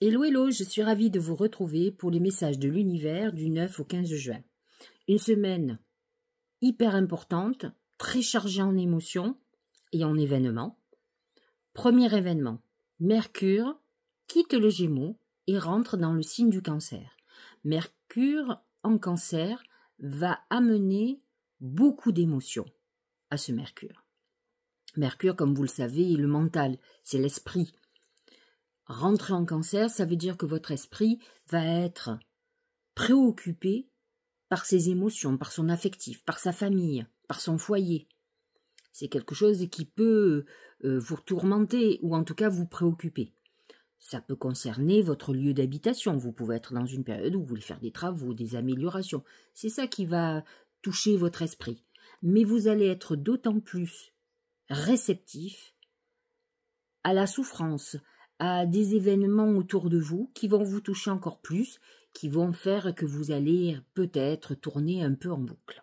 Hello, hello, je suis ravie de vous retrouver pour les messages de l'univers du 9 au 15 juin. Une semaine hyper importante, très chargée en émotions et en événements. Premier événement, Mercure quitte le Gémeaux et rentre dans le signe du Cancer. Mercure en Cancer va amener beaucoup d'émotions à ce Mercure. Mercure, comme vous le savez, est le mental, c'est l'esprit. Rentrer en Cancer, ça veut dire que votre esprit va être préoccupé par ses émotions, par son affectif, par sa famille, par son foyer. C'est quelque chose qui peut vous tourmenter ou en tout cas vous préoccuper. Ça peut concerner votre lieu d'habitation. Vous pouvez être dans une période où vous voulez faire des travaux, des améliorations. C'est ça qui va toucher votre esprit. Mais vous allez être d'autant plus réceptif à la souffrance, à des événements autour de vous qui vont vous toucher encore plus, qui vont faire que vous allez peut-être tourner un peu en boucle.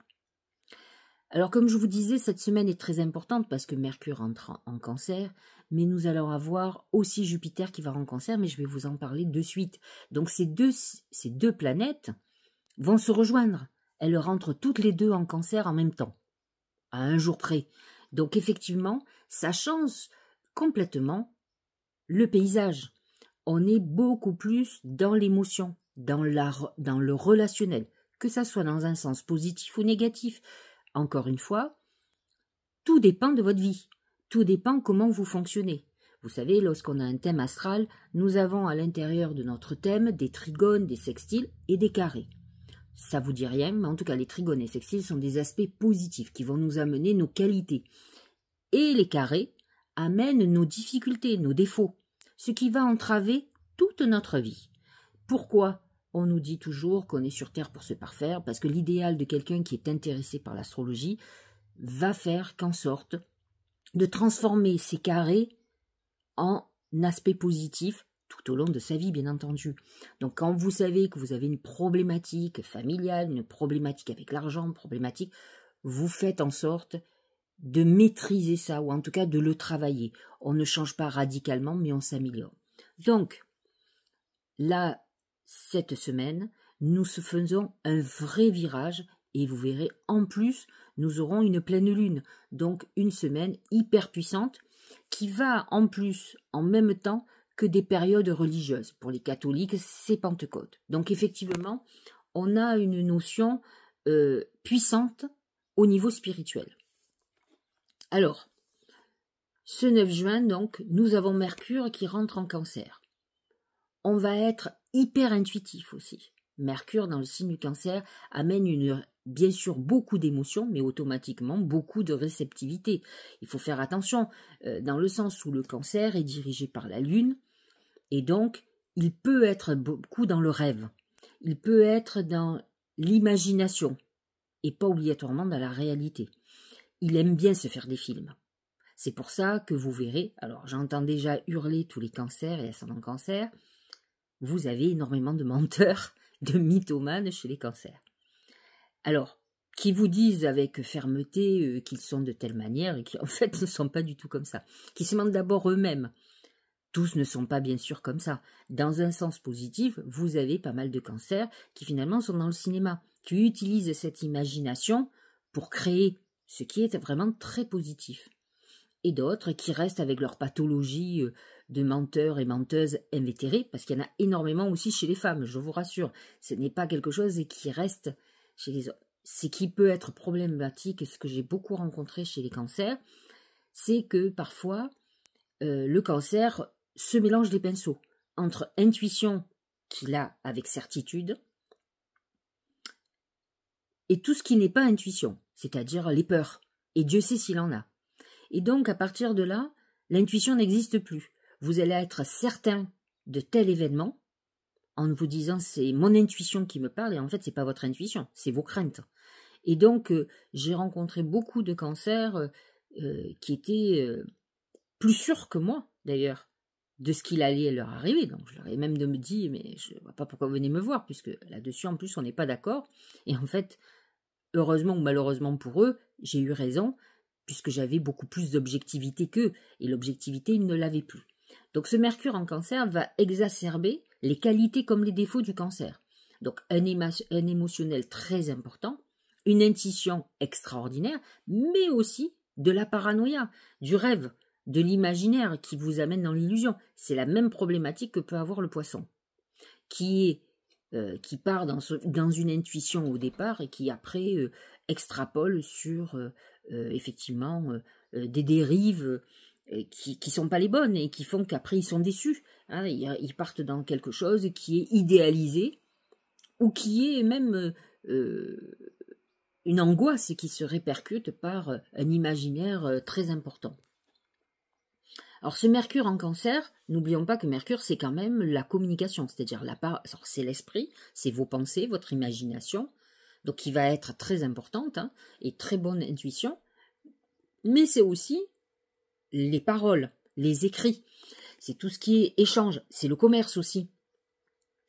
Alors comme je vous disais, cette semaine est très importante parce que Mercure entre en Cancer, mais nous allons avoir aussi Jupiter qui va en Cancer, mais je vais vous en parler de suite. Donc ces deux planètes vont se rejoindre. Elles rentrent toutes les deux en Cancer en même temps, à un jour près. Donc effectivement, ça change complètement le paysage. On est beaucoup plus dans l'émotion, dans le relationnel, que ça soit dans un sens positif ou négatif. Encore une fois, tout dépend de votre vie. Tout dépend comment vous fonctionnez. Vous savez, lorsqu'on a un thème astral, nous avons à l'intérieur de notre thème des trigones, des sextiles et des carrés. Ça vous dit rien, mais en tout cas, les trigones et sextiles sont des aspects positifs qui vont nous amener nos qualités. Et les carrés amènent nos difficultés, nos défauts, ce qui va entraver toute notre vie. Pourquoi on nous dit toujours qu'on est sur Terre pour se parfaire? Parce que l'idéal de quelqu'un qui est intéressé par l'astrologie va faire qu'en sorte de transformer ces carrés en aspects positifs tout au long de sa vie, bien entendu. Donc quand vous savez que vous avez une problématique familiale, une problématique avec l'argent, une problématique, vous faites en sorte de maîtriser ça, ou en tout cas de le travailler. On ne change pas radicalement, mais on s'améliore. Donc, là, cette semaine, nous faisons un vrai virage, et vous verrez, en plus, nous aurons une pleine lune. Donc, une semaine hyper puissante, qui va, en plus, en même temps, que des périodes religieuses. Pour les catholiques, c'est Pentecôte. Donc, effectivement, on a une notion puissante au niveau spirituel. Alors, ce 9 juin, donc, nous avons Mercure qui rentre en Cancer. On va être hyper intuitif aussi. Mercure, dans le signe du Cancer, amène bien sûr beaucoup d'émotions, mais automatiquement beaucoup de réceptivité. Il faut faire attention, dans le sens où le Cancer est dirigé par la Lune, et donc, il peut être beaucoup dans le rêve. Il peut être dans l'imagination, et pas obligatoirement dans la réalité. Il aime bien se faire des films. C'est pour ça que vous verrez, alors j'entends déjà hurler tous les cancers et ascendants cancer, vous avez énormément de menteurs, de mythomanes chez les cancers. Alors, qui vous disent avec fermeté qu'ils sont de telle manière et qui en fait ne sont pas du tout comme ça, qui se mentent d'abord eux-mêmes. Tous ne sont pas bien sûr comme ça. Dans un sens positif, vous avez pas mal de cancers qui finalement sont dans le cinéma, qui utilisent cette imagination pour créer ce qui est vraiment très positif. Et d'autres qui restent avec leur pathologie de menteurs et menteuses invétérés, parce qu'il y en a énormément aussi chez les femmes, je vous rassure. Ce n'est pas quelque chose qui reste chez les hommes. Ce qui peut être problématique, et ce que j'ai beaucoup rencontré chez les cancers, c'est que parfois, le cancer se mélange les pinceaux entre intuition qu'il a avec certitude et tout ce qui n'est pas intuition, c'est-à-dire les peurs. Et Dieu sait s'il en a. Et donc, à partir de là, l'intuition n'existe plus. Vous allez être certain de tel événement en vous disant c'est mon intuition qui me parle, et en fait, c'est pas votre intuition, c'est vos craintes. Et donc, j'ai rencontré beaucoup de cancers qui étaient plus sûrs que moi, d'ailleurs, de ce qu'il allait leur arriver. Donc, je leur ai même dit, mais je ne vois pas pourquoi vous venez me voir, puisque là-dessus, en plus, on n'est pas d'accord. Et en fait, heureusement ou malheureusement pour eux, j'ai eu raison, puisque j'avais beaucoup plus d'objectivité qu'eux, et l'objectivité, ils ne l'avaient plus. Donc ce Mercure en Cancer va exacerber les qualités comme les défauts du cancer. Donc un émotionnel très important, une intuition extraordinaire, mais aussi de la paranoïa, du rêve, de l'imaginaire qui vous amène dans l'illusion. C'est la même problématique que peut avoir le poisson, qui part dans une intuition au départ et qui après extrapole sur effectivement des dérives qui sont pas les bonnes et qui font qu'après ils sont déçus. Hein, ils partent dans quelque chose qui est idéalisé ou qui est même une angoisse qui se répercute par un imaginaire très important. Alors ce Mercure en Cancer, n'oublions pas que Mercure c'est quand même la communication, c'est-à-dire c'est l'esprit, c'est vos pensées, votre imagination, donc qui va être très importante hein, et très bonne intuition, mais c'est aussi les paroles, les écrits, c'est tout ce qui est échange, c'est le commerce aussi.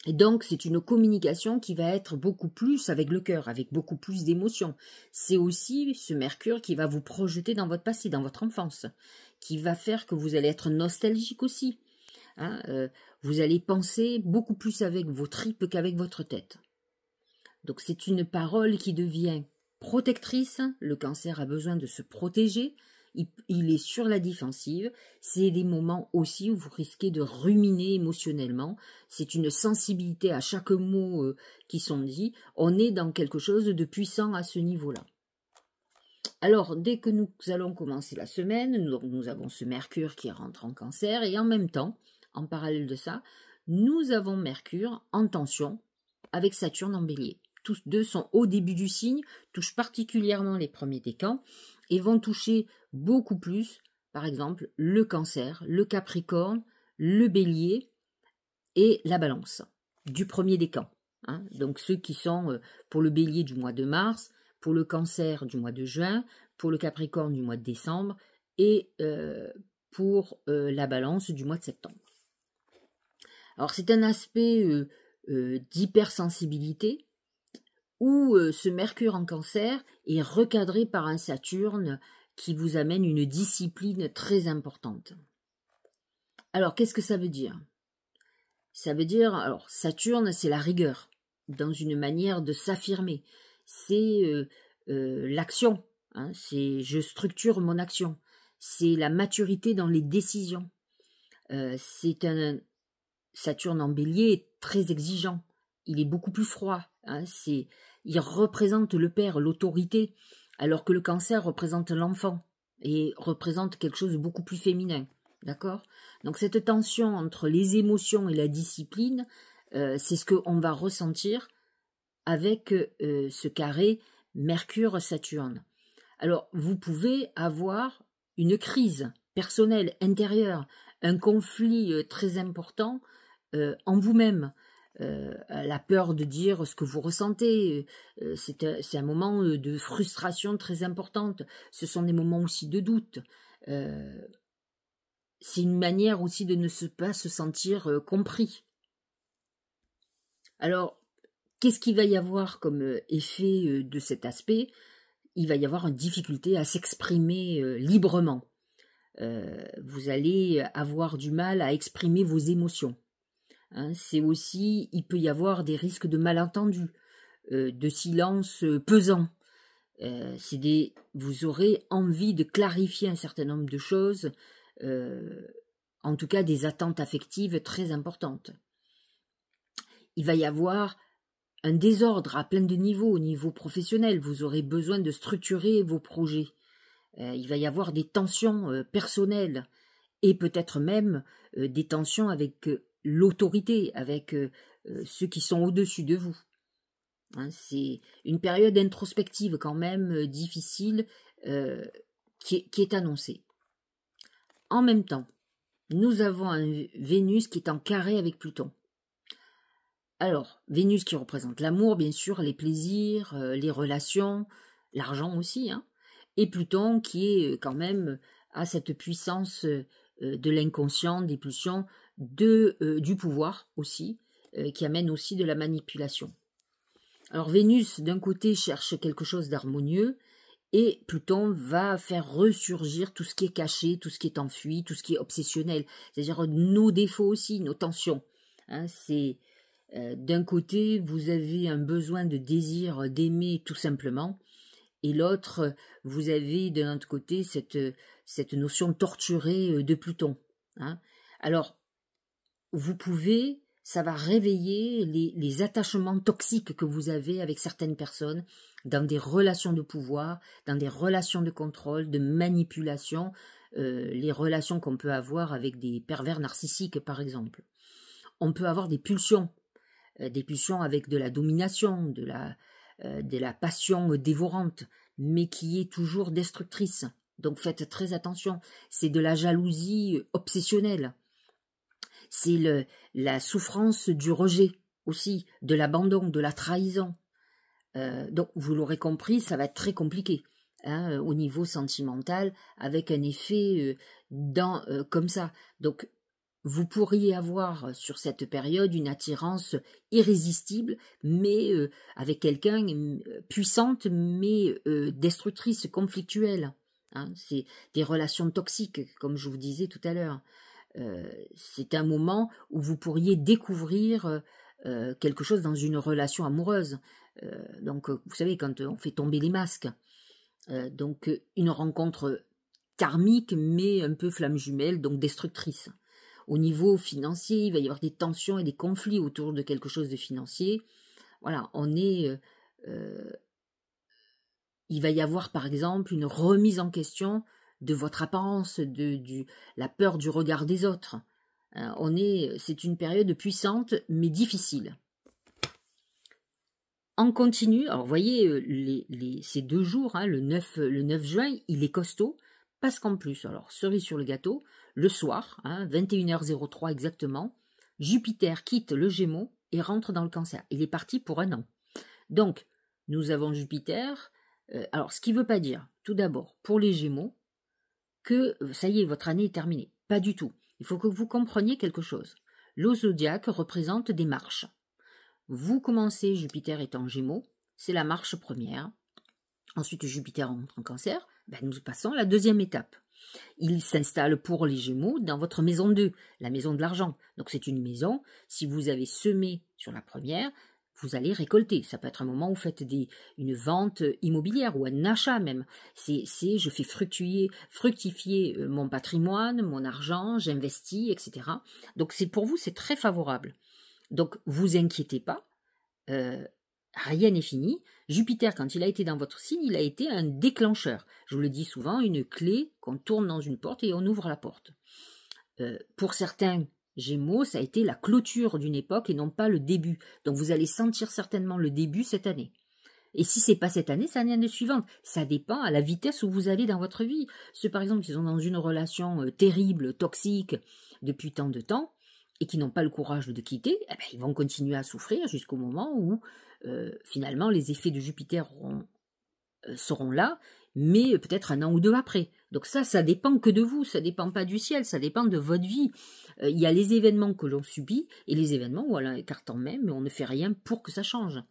Et donc, c'est une communication qui va être beaucoup plus avec le cœur, avec beaucoup plus d'émotions. C'est aussi ce Mercure qui va vous projeter dans votre passé, dans votre enfance, qui va faire que vous allez être nostalgique aussi. Hein, vous allez penser beaucoup plus avec vos tripes qu'avec votre tête. Donc, c'est une parole qui devient protectrice. Le cancer a besoin de se protéger. Il est sur la défensive, c'est des moments aussi où vous risquez de ruminer émotionnellement, c'est une sensibilité à chaque mot qui sont dits, on est dans quelque chose de puissant à ce niveau-là. Alors, dès que nous allons commencer la semaine, nous avons ce Mercure qui rentre en Cancer, et en même temps, en parallèle de ça, nous avons Mercure en tension avec Saturne en Bélier. Tous deux sont au début du signe, touchent particulièrement les premiers décans, et vont toucher beaucoup plus, par exemple, le Cancer, le Capricorne, le Bélier et la Balance, du premier décan. Hein. Donc ceux qui sont pour le Bélier du mois de mars, pour le Cancer du mois de juin, pour le Capricorne du mois de décembre et pour la Balance du mois de septembre. Alors c'est un aspect d'hypersensibilité, où ce Mercure en Cancer est recadré par un Saturne qui vous amène une discipline très importante. Alors, qu'est-ce que ça veut dire? Ça veut dire, alors, Saturne, c'est la rigueur, dans une manière de s'affirmer. C'est l'action, hein, c'est je structure mon action. C'est la maturité dans les décisions. C'est un Saturne en Bélier très exigeant. Il est beaucoup plus froid. Hein, il représente le père, l'autorité, alors que le Cancer représente l'enfant et représente quelque chose de beaucoup plus féminin. D'accord? Donc cette tension entre les émotions et la discipline, c'est ce qu'on va ressentir avec ce carré Mercure-Saturne. Alors vous pouvez avoir une crise personnelle, intérieure, un conflit très important en vous-même. La peur de dire ce que vous ressentez, c'est un moment de frustration très importante, ce sont des moments aussi de doute, c'est une manière aussi de ne pas se sentir compris. Alors, qu'est-ce qu'il va y avoir comme effet de cet aspect? Il va y avoir une difficulté à s'exprimer librement. Vous allez avoir du mal à exprimer vos émotions. Hein, c'est aussi, il peut y avoir des risques de malentendus, de silence pesant. Vous aurez envie de clarifier un certain nombre de choses, en tout cas des attentes affectives très importantes. Il va y avoir un désordre à plein de niveaux, au niveau professionnel. Vous aurez besoin de structurer vos projets. Il va y avoir des tensions personnelles et peut-être même des tensions avec l'autorité, avec ceux qui sont au-dessus de vous. Hein, c'est une période introspective quand même difficile qui est annoncée. En même temps, nous avons un Vénus qui est en carré avec Pluton. Alors, Vénus qui représente l'amour, bien sûr, les plaisirs, les relations, l'argent aussi, hein, et Pluton qui est quand même à cette puissance de l'inconscient, des pulsions, du pouvoir aussi, qui amène aussi de la manipulation. Alors Vénus, d'un côté, cherche quelque chose d'harmonieux, et Pluton va faire ressurgir tout ce qui est caché, tout ce qui est enfui, tout ce qui est obsessionnel, c'est-à-dire nos défauts aussi, nos tensions. Hein, c'est d'un côté, vous avez un besoin de désir d'aimer tout simplement, et l'autre, vous avez de l'autre côté cette notion torturée de Pluton. Hein. Alors, vous pouvez, ça va réveiller les attachements toxiques que vous avez avec certaines personnes dans des relations de pouvoir, dans des relations de contrôle, de manipulation, les relations qu'on peut avoir avec des pervers narcissiques par exemple. On peut avoir des pulsions avec de la domination, de la passion dévorante, mais qui est toujours destructrice. Donc faites très attention, c'est de la jalousie obsessionnelle. C'est la souffrance du rejet aussi, de l'abandon, de la trahison. Donc vous l'aurez compris, ça va être très compliqué hein, au niveau sentimental, avec un effet comme ça. Donc vous pourriez avoir sur cette période une attirance irrésistible, mais avec quelqu'un puissante, mais destructrice, conflictuelle. Hein. C'est des relations toxiques, comme je vous disais tout à l'heure. C'est un moment où vous pourriez découvrir quelque chose dans une relation amoureuse. Donc, vous savez, quand on fait tomber les masques. Donc, une rencontre karmique, mais un peu flamme jumelle, donc destructrice. Au niveau financier, il va y avoir des tensions et des conflits autour de quelque chose de financier. Voilà, il va y avoir, par exemple, une remise en question de votre apparence, la peur du regard des autres. C'est une période puissante, mais difficile. En continu, alors vous voyez, ces 2 jours, hein, le 9 juin, il est costaud, parce qu'en plus, alors cerise sur le gâteau, le soir, hein, 21h03 exactement, Jupiter quitte le Gémeaux et rentre dans le Cancer. Il est parti pour 1 an. Donc, nous avons Jupiter. Alors, ce qui ne veut pas dire, tout d'abord, pour les Gémeaux, que ça y est, votre année est terminée. Pas du tout. Il faut que vous compreniez quelque chose. Le zodiaque représente des marches. Vous commencez, Jupiter est en Gémeaux, c'est la marche première. Ensuite, Jupiter entre en Cancer. Nous passons à la 2e étape. Il s'installe pour les Gémeaux dans votre maison 2, la maison de l'argent. Donc c'est une maison, si vous avez semé sur la première, vous allez récolter. Ça peut être un moment où vous faites une vente immobilière ou un achat même. Je fais fructifier mon patrimoine, mon argent, j'investis, etc. Donc pour vous, c'est très favorable. Donc vous inquiétez pas, rien n'est fini. Jupiter, quand il a été dans votre signe, il a été un déclencheur. Je vous le dis souvent, une clé qu'on tourne dans une porte et on ouvre la porte. Pour certains Gémeaux, ça a été la clôture d'une époque et non pas le début. Donc vous allez sentir certainement le début cette année. Et si c'est pas cette année, c'est l'année suivante. Ça dépend à la vitesse où vous allez dans votre vie. Ceux par exemple qui sont dans une relation terrible, toxique, depuis tant de temps, et qui n'ont pas le courage de quitter, ils vont continuer à souffrir jusqu'au moment où finalement les effets de Jupiter seront là, mais peut-être 1 an ou 2 après. Donc ça dépend que de vous, ça dépend pas du ciel, ça dépend de votre vie. Il y a les événements que l'on subit et les événements où on les écarte en main, mais on ne fait rien pour que ça change.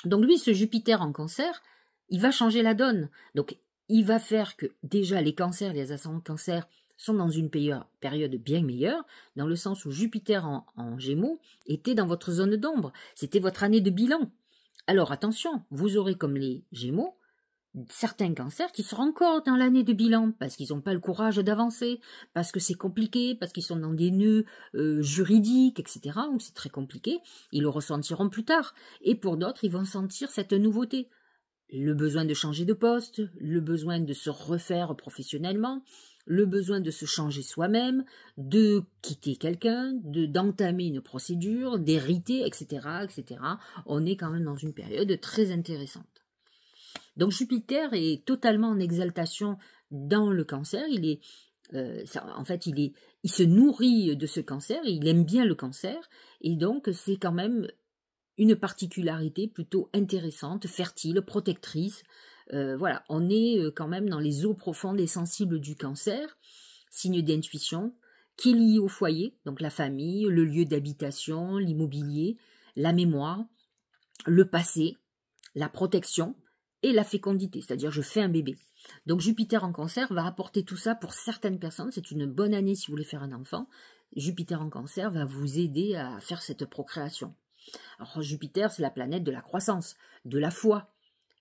Donc lui, ce Jupiter en Cancer, il va changer la donne. Donc il va faire que déjà les cancers, les ascendants Cancer sont dans une période bien meilleure, dans le sens où Jupiter en Gémeaux était dans votre zone d'ombre. C'était votre année de bilan. Alors attention, vous aurez comme les Gémeaux certains cancers qui seront encore dans l'année de bilan parce qu'ils n'ont pas le courage d'avancer, parce que c'est compliqué, parce qu'ils sont dans des nœuds juridiques, etc., où c'est très compliqué. Ils le ressentiront plus tard. Et pour d'autres, ils vont sentir cette nouveauté. Le besoin de changer de poste, le besoin de se refaire professionnellement, le besoin de se changer soi-même, de quitter quelqu'un, d'entamer une procédure, d'hériter, etc., etc. On est quand même dans une période très intéressante. Donc Jupiter est totalement en exaltation dans le Cancer. Il se nourrit de ce Cancer et il aime bien le Cancer. Et donc c'est quand même une particularité plutôt intéressante, fertile, protectrice. Voilà, on est quand même dans les eaux profondes et sensibles du Cancer, signe d'intuition, qui est lié au foyer, donc la famille, le lieu d'habitation, l'immobilier, la mémoire, le passé, la protection et la fécondité, c'est-à-dire je fais un bébé. Donc Jupiter en Cancer va apporter tout ça pour certaines personnes. C'est une bonne année si vous voulez faire un enfant. Jupiter en Cancer va vous aider à faire cette procréation. Alors Jupiter, c'est la planète de la croissance, de la foi,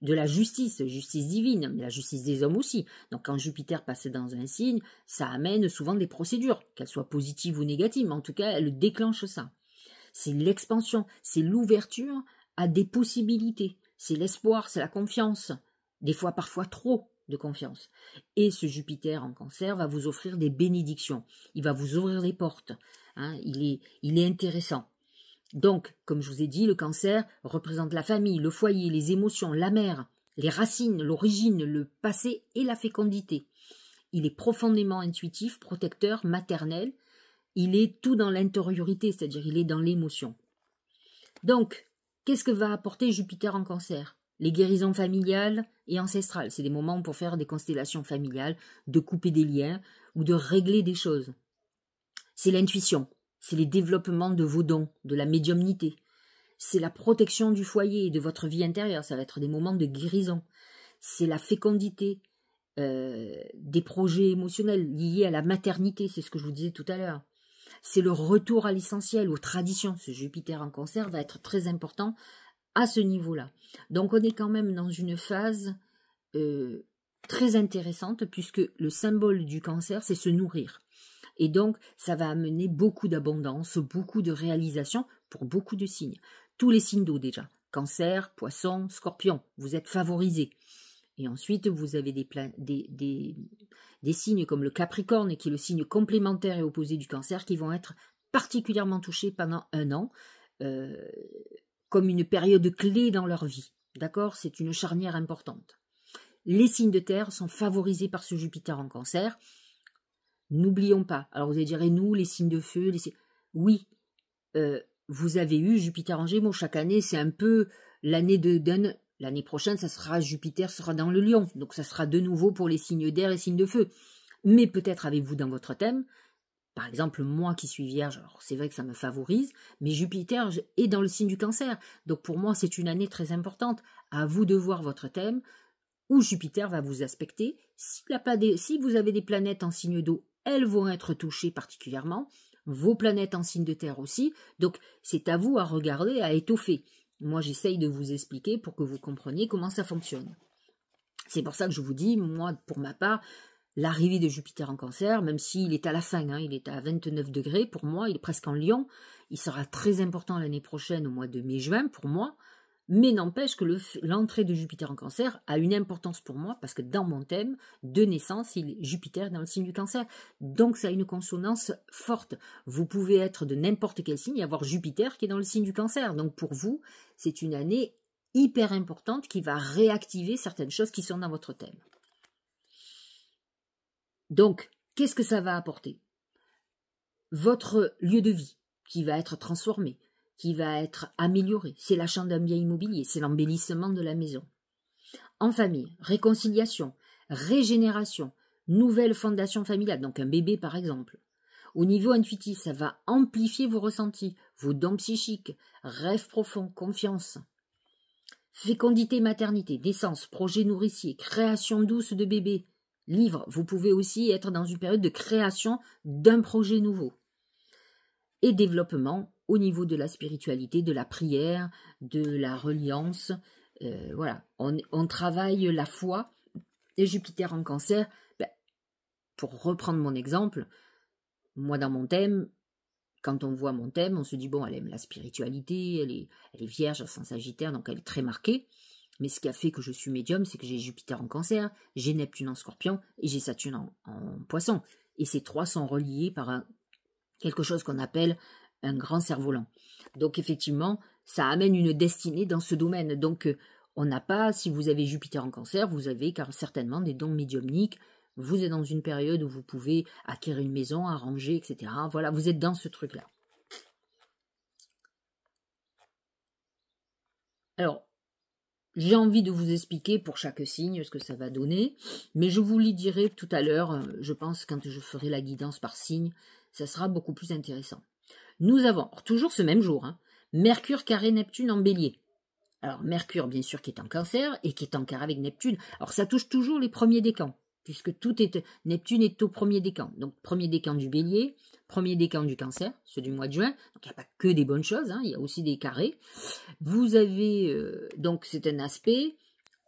de la justice divine, mais la justice des hommes aussi. Donc quand Jupiter passe dans un signe, ça amène souvent des procédures, qu'elles soient positives ou négatives, mais en tout cas, elle déclenche ça. C'est l'expansion, c'est l'ouverture à des possibilités, c'est l'espoir, c'est la confiance, des fois parfois trop de confiance. Et ce Jupiter en Cancer va vous offrir des bénédictions, il va vous ouvrir les portes, hein, il est intéressant. Donc, comme je vous ai dit, le Cancer représente la famille, le foyer, les émotions, la mère, les racines, l'origine, le passé et la fécondité. Il est profondément intuitif, protecteur, maternel. Il est tout dans l'intériorité, c'est-à-dire il est dans l'émotion. Donc, qu'est-ce que va apporter Jupiter en Cancer? Les guérisons familiales et ancestrales. C'est des moments pour faire des constellations familiales, de couper des liens ou de régler des choses. C'est l'intuition. C'est les développements de vos dons, de la médiumnité. C'est la protection du foyer et de votre vie intérieure. Ça va être des moments de guérison. C'est la fécondité des projets émotionnels liés à la maternité. C'est ce que je vous disais tout à l'heure. C'est le retour à l'essentiel, aux traditions. Ce Jupiter en Cancer va être très important à ce niveau-là. Donc on est quand même dans une phase très intéressante puisque le symbole du Cancer, c'est se nourrir. Et donc, ça va amener beaucoup d'abondance, beaucoup de réalisation pour beaucoup de signes. Tous les signes d'eau déjà. Cancer, Poisson, Scorpion, vous êtes favorisés. Et ensuite, vous avez des signes comme le Capricorne, qui est le signe complémentaire et opposé du Cancer, qui vont être particulièrement touchés pendant un an, comme une période clé dans leur vie. D'accord? C'est une charnière importante. Les signes de terre sont favorisés par ce Jupiter en Cancer. N'oublions pas, alors vous allez dire, et nous, les signes de feu, oui, vous avez eu Jupiter en Gémeaux, chaque année, c'est un peu l'année l'année prochaine, Jupiter sera dans le Lion, donc ça sera de nouveau pour les signes d'air et signes de feu. Mais peut-être avez-vous dans votre thème, par exemple, moi qui suis Vierge, alors c'est vrai que ça me favorise, mais Jupiter est dans le signe du Cancer, donc pour moi, c'est une année très importante. À vous de voir votre thème, où Jupiter va vous aspecter. Si vous avez des planètes en signe d'eau, elles vont être touchées particulièrement, vos planètes en signe de terre aussi, donc c'est à vous à regarder, à étoffer. Moi j'essaye de vous expliquer pour que vous compreniez comment ça fonctionne. C'est pour ça que je vous dis, moi pour ma part, l'arrivée de Jupiter en Cancer, même s'il est à la fin, hein, il est à 29 degrés, pour moi il est presque en Lion, il sera très important l'année prochaine au mois de mai-juin pour moi, mais n'empêche que l'entrée de Jupiter en Cancer a une importance pour moi, parce que dans mon thème de naissance, Jupiter est dans le signe du Cancer. Donc ça a une consonance forte. Vous pouvez être de n'importe quel signe et avoir Jupiter qui est dans le signe du Cancer. Donc pour vous, c'est une année hyper importante qui va réactiver certaines choses qui sont dans votre thème. Donc, qu'est-ce que ça va apporter? Votre lieu de vie qui va être transformé, qui va être amélioré. C'est l'achat d'un bien immobilier, c'est l'embellissement de la maison. En famille, réconciliation, régénération, nouvelle fondation familiale, donc un bébé par exemple. Au niveau intuitif, ça va amplifier vos ressentis, vos dons psychiques, rêves profonds, confiance. Fécondité, maternité, naissance, projet nourricier, création douce de bébé, livre. Vous pouvez aussi être dans une période de création d'un projet nouveau. Et développement au niveau de la spiritualité, de la prière, de la reliance. Voilà, on travaille la foi. Et Jupiter en Cancer, pour reprendre mon exemple, moi dans mon thème, quand on voit mon thème, on se dit, bon, elle aime la spiritualité, elle est vierge, sans Sagittaire, donc elle est très marquée. Mais ce qui a fait que je suis médium, c'est que j'ai Jupiter en Cancer, j'ai Neptune en Scorpion et j'ai Saturne en Poisson. Et ces trois sont reliés par quelque chose qu'on appelle un grand cerf-volant. Donc effectivement, ça amène une destinée dans ce domaine. Donc on n'a pas, si vous avez Jupiter en Cancer, vous avez certainement des dons médiumniques. Vous êtes dans une période où vous pouvez acquérir une maison, arranger, etc. Voilà, vous êtes dans ce truc-là. Alors, j'ai envie de vous expliquer pour chaque signe ce que ça va donner, mais je vous le dirai tout à l'heure, je pense, quand je ferai la guidance par signe, ça sera beaucoup plus intéressant. Nous avons, toujours ce même jour, Mercure carré Neptune en Bélier. Alors, Mercure, bien sûr, qui est en Cancer, et qui est en carré avec Neptune. Alors, ça touche toujours les premiers décans, puisque Neptune est au premier décan. Donc, premier décan du Bélier, premier décan du Cancer, ceux du mois de juin. Donc, il n'y a pas que des bonnes choses, hein, il y a aussi des carrés. Vous avez, donc, c'est un aspect,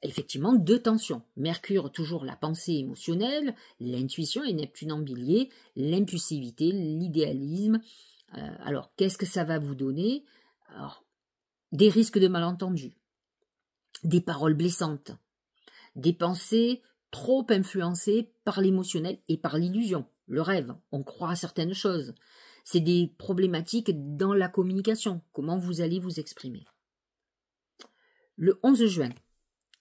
effectivement, de tension. Mercure, toujours la pensée émotionnelle, l'intuition, et Neptune en Bélier, l'impulsivité, l'idéalisme. Alors, qu'est-ce que ça va vous donner? Alors, des risques de malentendus, des paroles blessantes, des pensées trop influencées par l'émotionnel et par l'illusion, le rêve. On croit à certaines choses. C'est des problématiques dans la communication, comment vous allez vous exprimer. Le 11 juin,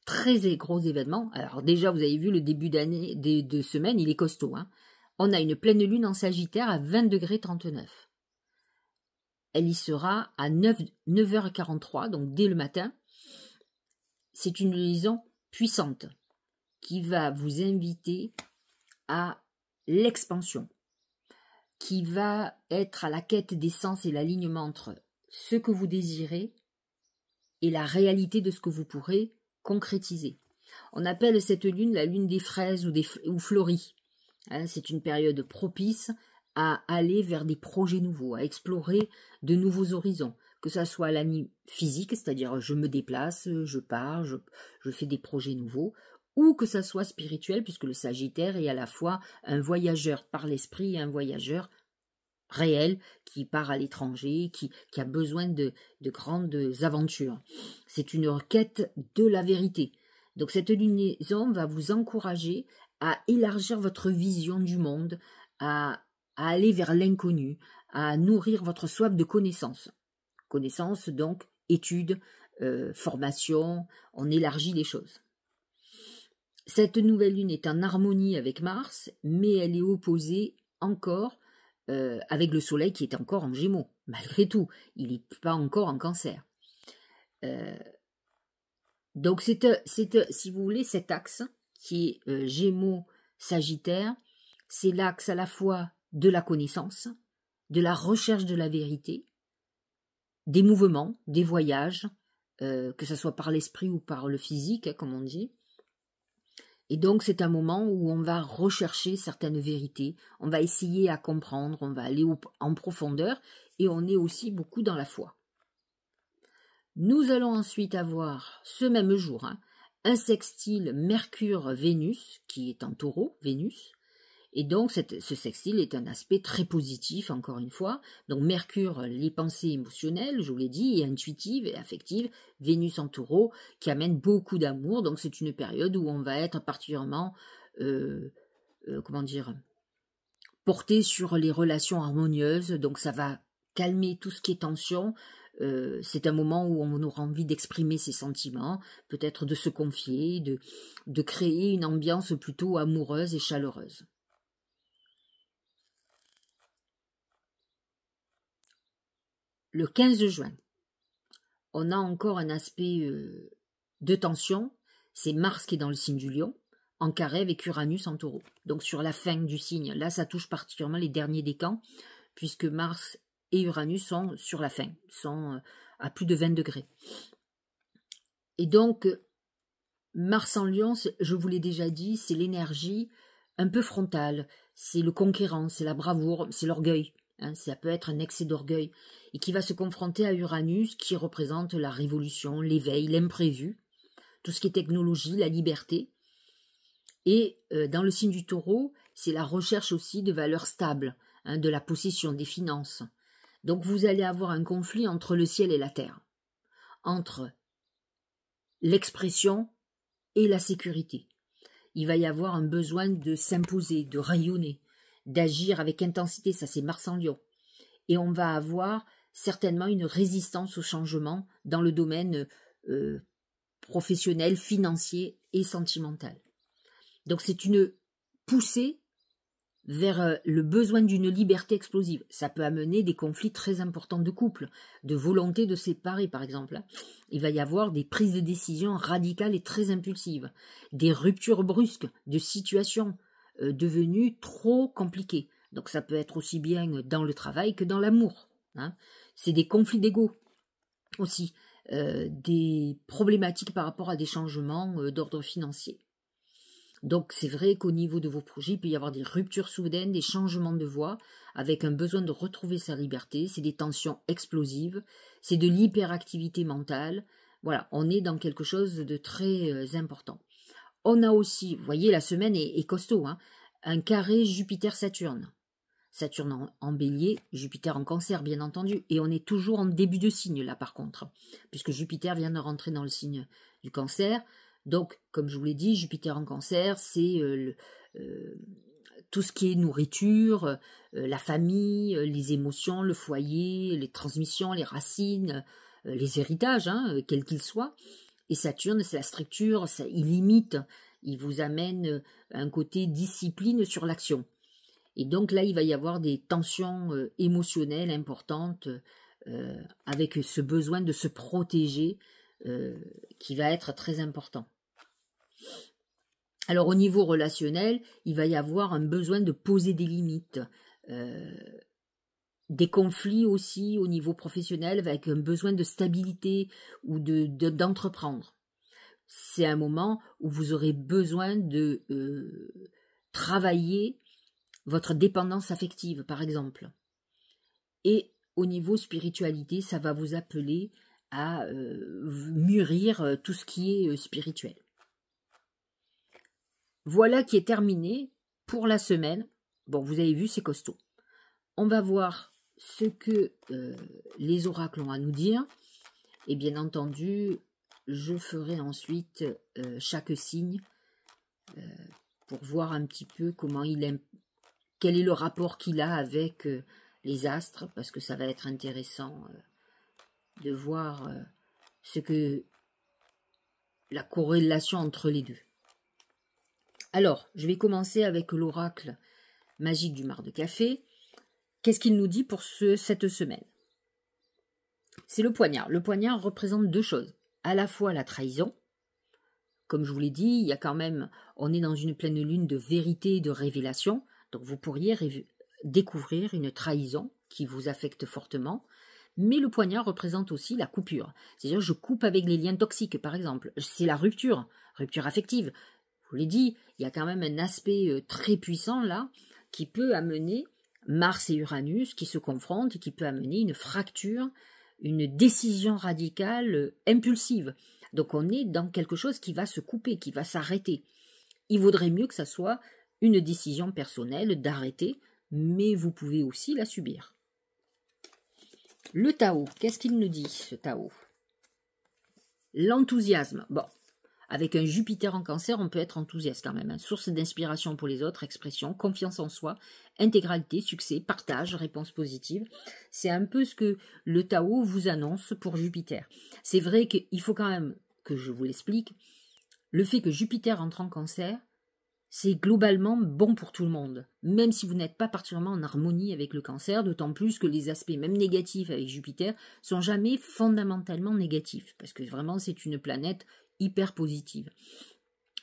très gros événement. Alors déjà, vous avez vu le début d'année, de semaine, il est costaud. Hein. On a une pleine lune en Sagittaire à 20,39 °. Elle y sera à 9h43, donc dès le matin. C'est une liaison puissante qui va vous inviter à l'expansion, qui va être à la quête des sens et l'alignement entre ce que vous désirez et la réalité de ce que vous pourrez concrétiser. On appelle cette lune la lune des fraises ou fleuries. Hein, c'est une période propice à aller vers des projets nouveaux, à explorer de nouveaux horizons, que ça soit à l'année physique, c'est-à-dire je me déplace, je pars, je fais des projets nouveaux, ou que ça soit spirituel, puisque le Sagittaire est à la fois un voyageur par l'esprit et un voyageur réel qui part à l'étranger, qui a besoin de grandes aventures. C'est une quête de la vérité. Donc cette lunaison va vous encourager à élargir votre vision du monde, à aller vers l'inconnu, à nourrir votre soif de connaissances. Connaissances, donc, études, formation, on élargit les choses. Cette nouvelle lune est en harmonie avec Mars, mais elle est opposée encore avec le Soleil qui est encore en Gémeaux. Malgré tout, il n'est pas encore en Cancer. Donc, si vous voulez, cet axe qui est Gémeaux-Sagittaire, c'est l'axe à la fois de la connaissance, de la recherche de la vérité, des mouvements, des voyages, que ce soit par l'esprit ou par le physique, hein, comme on dit. Et donc, c'est un moment où on va rechercher certaines vérités, on va essayer à comprendre, on va aller en profondeur, et on est aussi beaucoup dans la foi. Nous allons ensuite avoir, ce même jour, hein, un sextile Mercure-Vénus, qui est en Taureau, Vénus. Et donc, ce sextile est un aspect très positif, encore une fois. Donc, Mercure, les pensées émotionnelles, je vous l'ai dit, et intuitives et affectives. Vénus en Taureau, qui amène beaucoup d'amour. Donc, c'est une période où on va être particulièrement, porté sur les relations harmonieuses. Donc, ça va calmer tout ce qui est tension. C'est un moment où on aura envie d'exprimer ses sentiments, peut-être de se confier, de créer une ambiance plutôt amoureuse et chaleureuse. Le 15 juin, on a encore un aspect de tension, c'est Mars qui est dans le signe du Lion, en carré avec Uranus en Taureau. Donc sur la fin du signe, là ça touche particulièrement les derniers décans, puisque Mars et Uranus sont sur la fin, sont à plus de 20 degrés. Et donc, Mars en Lion, je vous l'ai déjà dit, c'est l'énergie un peu frontale, c'est le conquérant, c'est la bravoure, c'est l'orgueil. Hein, ça peut être un excès d'orgueil, et qui va se confronter à Uranus, qui représente la révolution, l'éveil, l'imprévu, tout ce qui est technologie, la liberté. Et dans le signe du Taureau, c'est la recherche aussi de valeurs stables, hein, de la possession, des finances. Donc vous allez avoir un conflit entre le ciel et la terre, entre l'expression et la sécurité. Il va y avoir un besoin de s'imposer, de rayonner, d'agir avec intensité, ça c'est Mars en Lion. Et on va avoir certainement une résistance au changement dans le domaine professionnel, financier et sentimental. Donc c'est une poussée vers le besoin d'une liberté explosive. Ça peut amener des conflits très importants de couple, de volonté de séparer par exemple. Il va y avoir des prises de décision radicales et très impulsives, des ruptures brusques de situations devenues trop compliquées. Donc ça peut être aussi bien dans le travail que dans l'amour. Hein. C'est des conflits d'ego aussi, des problématiques par rapport à des changements d'ordre financier. Donc c'est vrai qu'au niveau de vos projets, il peut y avoir des ruptures soudaines, des changements de voie, avec un besoin de retrouver sa liberté, c'est des tensions explosives, c'est de l'hyperactivité mentale. Voilà, on est dans quelque chose de très important. On a aussi, vous voyez, la semaine est costaud, hein, un carré Jupiter-Saturne. Saturne en bélier, Jupiter en cancer, bien entendu, et on est toujours en début de signe, là, par contre, puisque Jupiter vient de rentrer dans le signe du cancer. Donc, comme je vous l'ai dit, Jupiter en cancer, c'est tout ce qui est nourriture, la famille, les émotions, le foyer, les transmissions, les racines, les héritages, hein, quels qu'ils soient. Et Saturne, c'est la structure, ça, il limite, il vous amène un côté discipline sur l'action. Et donc là, il va y avoir des tensions émotionnelles importantes avec ce besoin de se protéger qui va être très important. Alors au niveau relationnel, il va y avoir un besoin de poser des limites, des conflits aussi au niveau professionnel avec un besoin de stabilité ou d'entreprendre. C'est un moment où vous aurez besoin de travailler votre dépendance affective, par exemple. Et au niveau spiritualité, ça va vous appeler à mûrir tout ce qui est spirituel. Voilà qui est terminé pour la semaine. Bon, vous avez vu, c'est costaud. On va voir ce que les oracles ont à nous dire. Et bien entendu, je ferai ensuite chaque signe pour voir un petit peu comment quel est le rapport qu'il a avec les astres, parce que ça va être intéressant de voir la corrélation entre les deux. Alors, je vais commencer avec l'oracle magique du mar de café. Qu'est-ce qu'il nous dit pour cette semaine? C'est le poignard. Le poignard représente deux choses. À la fois la trahison. Comme je vous l'ai dit, il y a quand même, on est dans une pleine lune de vérité et de révélation. Donc vous pourriez découvrir une trahison qui vous affecte fortement. Mais le poignard représente aussi la coupure. C'est-à-dire je coupe avec les liens toxiques, par exemple. C'est la rupture affective. Je vous l'ai dit, il y a quand même un aspect très puissant là qui peut amener Mars et Uranus qui se confrontent et qui peut amener une fracture, une décision radicale impulsive. Donc on est dans quelque chose qui va se couper, qui va s'arrêter. Il vaudrait mieux que ça soit une décision personnelle d'arrêter, mais vous pouvez aussi la subir. Le Tao, qu'est-ce qu'il nous dit, ce Tao? L'enthousiasme. Bon, avec un Jupiter en cancer, on peut être enthousiaste quand même. Hein. Source d'inspiration pour les autres, expression, confiance en soi, intégralité, succès, partage, réponse positive. C'est un peu ce que le Tao vous annonce pour Jupiter. C'est vrai qu'il faut quand même que je vous l'explique. Le fait que Jupiter entre en cancer, c'est globalement bon pour tout le monde, même si vous n'êtes pas particulièrement en harmonie avec le cancer, d'autant plus que les aspects même négatifs avec Jupiter sont jamais fondamentalement négatifs, parce que vraiment c'est une planète hyper positive.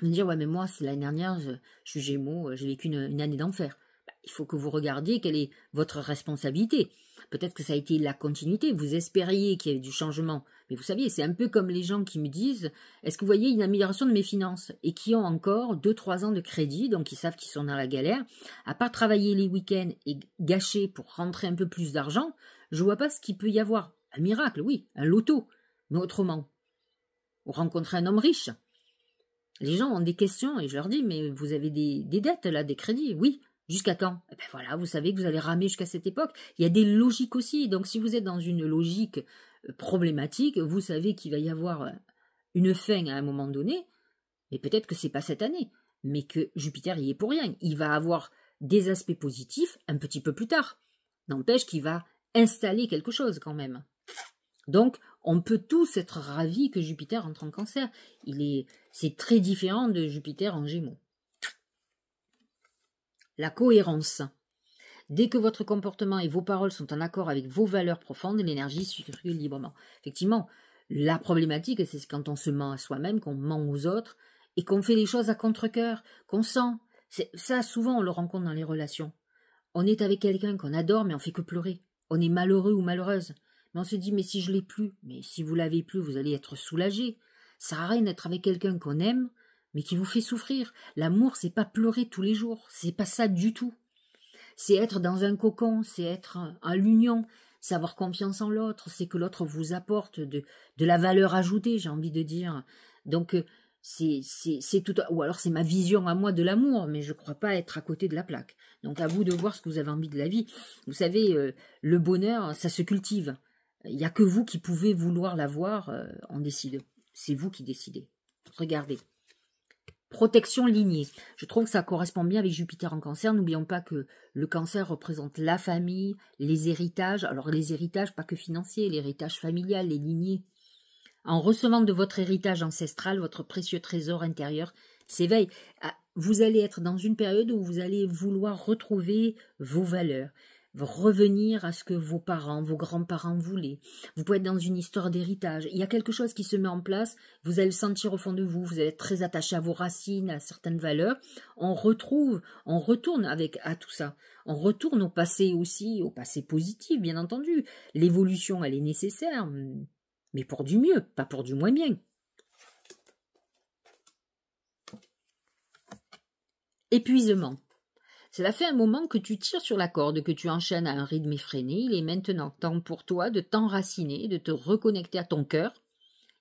Vous me dire, ouais mais moi l'année dernière, je suis Gémeaux, j'ai vécu une année d'enfer. Il faut que vous regardiez quelle est votre responsabilité. Peut-être que ça a été la continuité, vous espériez qu'il y avait du changement. Mais vous saviez, c'est un peu comme les gens qui me disent « Est-ce que vous voyez une amélioration de mes finances ?» et qui ont encore 2-3 ans de crédit, donc ils savent qu'ils sont dans la galère. À part travailler les week-ends et gâcher pour rentrer un peu plus d'argent, je ne vois pas ce qu'il peut y avoir. Un miracle, oui, un loto, mais autrement. Ou rencontrer un homme riche. Les gens ont des questions et je leur dis « Mais vous avez des dettes là, des crédits ?» Oui. Jusqu'à quand? Eh ben voilà, vous savez que vous allez ramer jusqu'à cette époque. Il y a des logiques aussi. Donc si vous êtes dans une logique problématique, vous savez qu'il va y avoir une fin à un moment donné, mais peut-être que c'est pas cette année, mais que Jupiter y est pour rien. Il va avoir des aspects positifs un petit peu plus tard. N'empêche qu'il va installer quelque chose quand même. Donc on peut tous être ravis que Jupiter entre en cancer. C'est très différent de Jupiter en Gémeaux. La cohérence. Dès que votre comportement et vos paroles sont en accord avec vos valeurs profondes, l'énergie circule librement. Effectivement, la problématique, c'est quand on se ment à soi-même, qu'on ment aux autres, et qu'on fait les choses à contre-cœur, qu'on sent. Ça, souvent, on le rencontre dans les relations. On est avec quelqu'un qu'on adore, mais on fait que pleurer. On est malheureux ou malheureuse. Mais on se dit, mais si je l'ai plus, mais si vous l'avez plus, vous allez être soulagé. Ça sert à rien d'être avec quelqu'un qu'on aime, mais qui vous fait souffrir. L'amour, c'est pas pleurer tous les jours, c'est pas ça du tout. C'est être dans un cocon, c'est être à l'union, c'est avoir confiance en l'autre, c'est que l'autre vous apporte de la valeur ajoutée, j'ai envie de dire. Donc, c'est tout, ou alors c'est ma vision à moi de l'amour, mais je ne crois pas être à côté de la plaque. Donc, à vous de voir ce que vous avez envie de la vie. Vous savez, le bonheur, ça se cultive. Il n'y a que vous qui pouvez vouloir l'avoir, on décide. C'est vous qui décidez. Regardez. Protection lignée. Je trouve que ça correspond bien avec Jupiter en Cancer. N'oublions pas que le Cancer représente la famille, les héritages. Alors les héritages, pas que financiers, l'héritage familial, les lignées. En recevant de votre héritage ancestral, votre précieux trésor intérieur s'éveille. Vous allez être dans une période où vous allez vouloir retrouver vos valeurs, revenir à ce que vos parents, vos grands-parents voulaient. Vous pouvez être dans une histoire d'héritage. Il y a quelque chose qui se met en place, vous allez le sentir au fond de vous, vous allez être très attaché à vos racines, à certaines valeurs. On retourne à tout ça. On retourne au passé aussi, au passé positif, bien entendu. L'évolution, elle est nécessaire, mais pour du mieux, pas pour du moins bien. Épuisement. Cela fait un moment que tu tires sur la corde, que tu enchaînes à un rythme effréné. Il est maintenant temps pour toi de t'enraciner, de te reconnecter à ton cœur.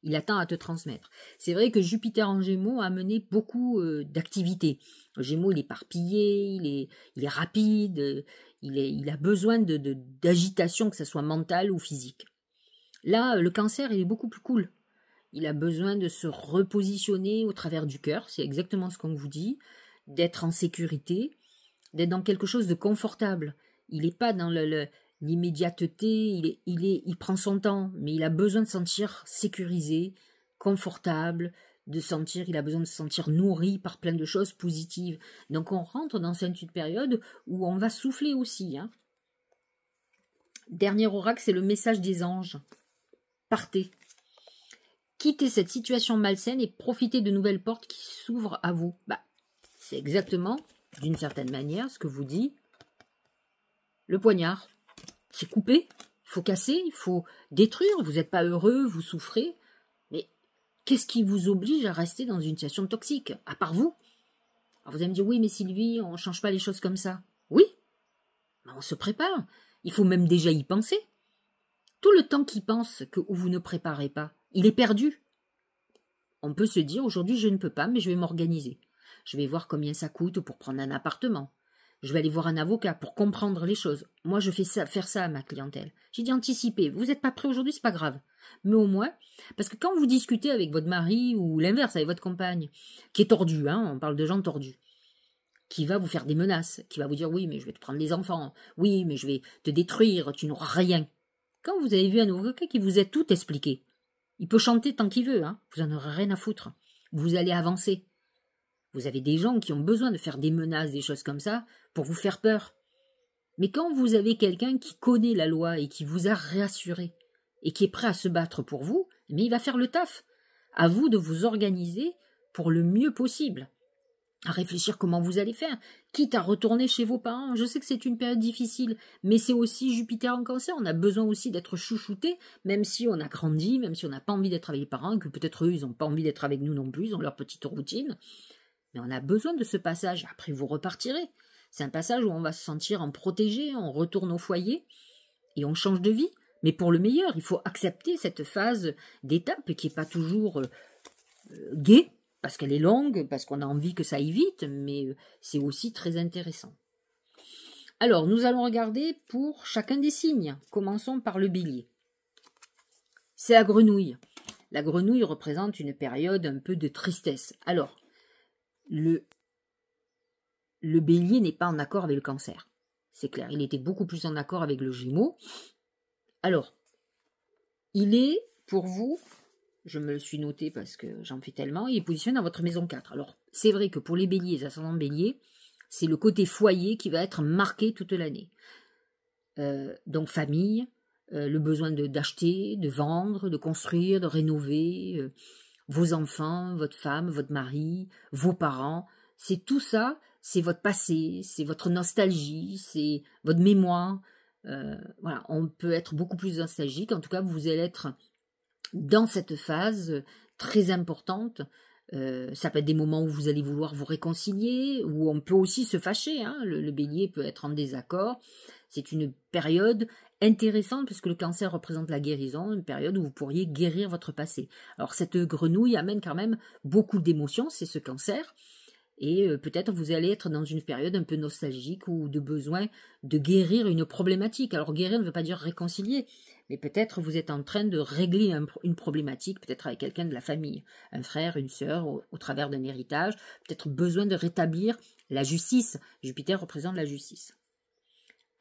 Il attend à te transmettre. C'est vrai que Jupiter en Gémeaux a mené beaucoup d'activités. Le Gémeaux, il est éparpillé, il est rapide, il a besoin d'agitation, que ce soit mentale ou physique. Là, le Cancer, il est beaucoup plus cool. Il a besoin de se repositionner au travers du cœur, c'est exactement ce qu'on vous dit, d'être en sécurité, d'être dans quelque chose de confortable. Il n'est pas dans l'immédiateté, il prend son temps, mais il a besoin de se sentir sécurisé, confortable, il a besoin de se sentir nourri par plein de choses positives. Donc on rentre dans cette période où on va souffler aussi. Hein. Dernier oracle, c'est le message des anges. Partez. Quittez cette situation malsaine et profitez de nouvelles portes qui s'ouvrent à vous. C'est exactement, d'une certaine manière, ce que vous dit le poignard. C'est coupé, il faut casser, il faut détruire. Vous n'êtes pas heureux, vous souffrez. Mais qu'est-ce qui vous oblige à rester dans une situation toxique, à part vous? Alors vous allez me dire, oui, mais Sylvie, on ne change pas les choses comme ça. Oui, mais on se prépare. Il faut même déjà y penser. Tout le temps qu'il pense que vous ne préparez pas, il est perdu. On peut se dire, aujourd'hui, je ne peux pas, mais je vais m'organiser. Je vais voir combien ça coûte pour prendre un appartement. Je vais aller voir un avocat pour comprendre les choses. Moi, je fais faire ça à ma clientèle. J'ai dit anticiper. Vous n'êtes pas prêt aujourd'hui, c'est pas grave. Mais au moins, parce que quand vous discutez avec votre mari ou l'inverse, avec votre compagne, qui est tordue, hein, on parle de gens tordus, qui va vous faire des menaces, qui va vous dire oui, mais je vais te prendre les enfants, oui, mais je vais te détruire, tu n'auras rien. Quand vous avez vu un avocat qui vous a tout expliqué, il peut chanter tant qu'il veut, hein, vous en aurez rien à foutre. Vous allez avancer. Vous avez des gens qui ont besoin de faire des menaces, des choses comme ça, pour vous faire peur. Mais quand vous avez quelqu'un qui connaît la loi et qui vous a rassuré, et qui est prêt à se battre pour vous, mais il va faire le taf. À vous de vous organiser pour le mieux possible. À réfléchir comment vous allez faire, quitte à retourner chez vos parents. Je sais que c'est une période difficile, mais c'est aussi Jupiter en Cancer. On a besoin aussi d'être chouchouté, même si on a grandi, même si on n'a pas envie d'être avec les parents, et que peut-être eux, ils n'ont pas envie d'être avec nous non plus, ils ont leur petite routine. Mais on a besoin de ce passage. Après, vous repartirez. C'est un passage où on va se sentir en protégé, on retourne au foyer et on change de vie. Mais pour le meilleur, il faut accepter cette phase d'étape qui n'est pas toujours gaie, parce qu'elle est longue, parce qu'on a envie que ça aille vite, mais c'est aussi très intéressant. Alors, nous allons regarder pour chacun des signes. Commençons par le bélier. C'est la grenouille. La grenouille représente une période un peu de tristesse. Alors, le bélier n'est pas en accord avec le cancer. C'est clair, il était beaucoup plus en accord avec le gémeaux. Alors, il est, pour vous, je me le suis noté parce que j'en fais tellement, il est positionné dans votre maison 4. Alors, c'est vrai que pour les béliers, les ascendants béliers, c'est le côté foyer qui va être marqué toute l'année. Donc, famille, le besoin d'acheter, de vendre, de construire, de rénover, vos enfants, votre femme, votre mari, vos parents, c'est tout ça, c'est votre passé, c'est votre nostalgie, c'est votre mémoire. Voilà, on peut être beaucoup plus nostalgique. En tout cas, vous allez être dans cette phase très importante Ça peut être des moments où vous allez vouloir vous réconcilier, où on peut aussi se fâcher, hein. Le bélier peut être en désaccord. C'est une période intéressante puisque le cancer représente la guérison, une période où vous pourriez guérir votre passé. Alors cette grenouille amène quand même beaucoup d'émotions, c'est ce cancer. Et peut-être vous allez être dans une période un peu nostalgique ou de besoin de guérir une problématique. Alors guérir ne veut pas dire réconcilier, mais peut-être vous êtes en train de régler une problématique, peut-être avec quelqu'un de la famille, un frère, une sœur, au travers d'un héritage, peut-être besoin de rétablir la justice. Jupiter représente la justice.